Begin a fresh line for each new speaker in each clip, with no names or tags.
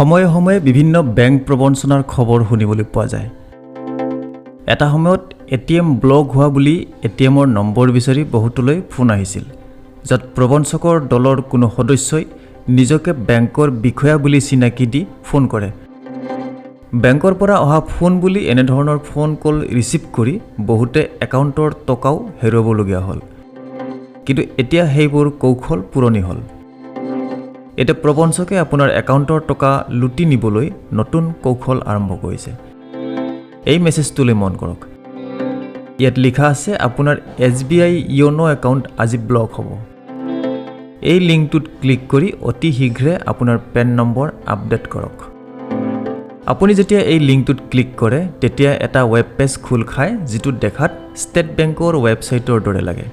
সময়ে সময়ে বিভিন্ন বেংক প্ৰবঞ্চনাৰ খবৰ শুনিবলৈ পোৱা যায়। এটা সময়ত এটিএম ব্লক হোৱা বুলি এটিএমৰ নম্বৰ বিচাৰি বহুতলৈ ফোন আহিছিল, য'ত প্ৰবঞ্চকৰ দলৰ কোনো সদস্যই নিজকে বেংকৰ বিষয়া বুলি চিনাকি দি ফোন কৰে। বেংকৰ পৰা অহা ফোন বুলি এনেধৰণৰ ফোন কল ৰিচিভ কৰি বহুতে একাউণ্টৰ টকাও হেৰুৱাবলগীয়া হ'ল। কিন্তু এতিয়া সেইবোৰ কৌশল পুৰণি হ'ল। এতিয়া প্ৰবঞ্চকে আপোনাৰ একাউণ্টৰ টকা লুটি নিবলৈ নতুন কৌশল আৰম্ভ কৰিছে। এই মেছেজটোলৈ মন কৰক। ইয়াত লিখা আছে আপোনাৰ SBI য়োনো একাউণ্ট আজি ব্লক হ'ব। এই লিংকটোত ক্লিক কৰি অতি শীঘ্ৰে আপোনাৰ পেন নম্বৰ আপডেট কৰক। আপুনি যেতিয়া এই লিংকটোত ক্লিক কৰে তেতিয়া এটা ৱেব পেজ খোল খায়, যিটো দেখাত ষ্টেট বেংকৰ ৱেবছাইটৰ দৰে লাগে।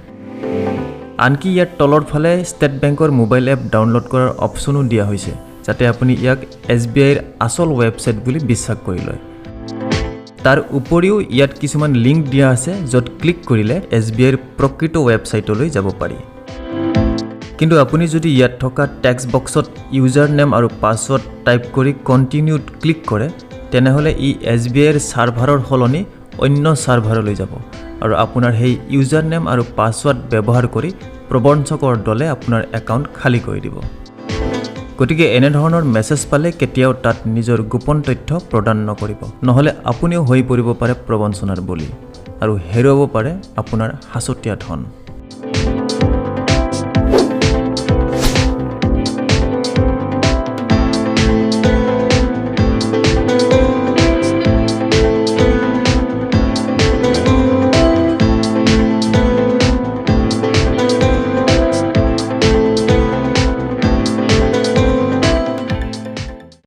আনকি ইয়াত তলৰ ফালে ষ্টেট বেংকৰ মোবাইল এপ ডাউনলোড কৰাৰ অপশ্যনো দিয়া হৈছে, যাতে আপুনি ইয়াক SBIৰ আচল ৱেবছাইট বুলি বিশ্বাস কৰি লয়। তাৰ উপৰিও ইয়াত কিছুমান লিংক দিয়া আছে, য'ত ক্লিক কৰিলে SBIৰ প্ৰকৃত ৱেবছাইটলৈ যাব পাৰি। কিন্তু আপুনি যদি ইয়াত থকা টেক্সট বক্সত ইউজাৰ নেম আৰু পাছৱৰ্ড টাইপ কৰি কণ্টিনিউত ক্লিক কৰে, তেনেহ'লে ই SBIৰ ছাৰ্ভাৰৰ সলনি অন্য ছাৰ্ভাৰলৈ যাব আৰু আপোনাৰ সেই ইউজাৰ নেম আৰু পাছৱৰ্ড ব্যৱহাৰ কৰি প্ৰবঞ্চকৰ দলে আপোনাৰ একাউণ্ট খালী কৰি দিব। গতিকে এনেধৰণৰ মেছেজ পালে কেতিয়াও তাত নিজৰ গোপন তথ্য প্ৰদান নকৰিব, নহ'লে আপুনিও হৈ পৰিব পাৰে প্ৰবঞ্চনাৰ বলি আৰু হেৰুৱাব পাৰে আপোনাৰ সাঁচতীয়া ধন।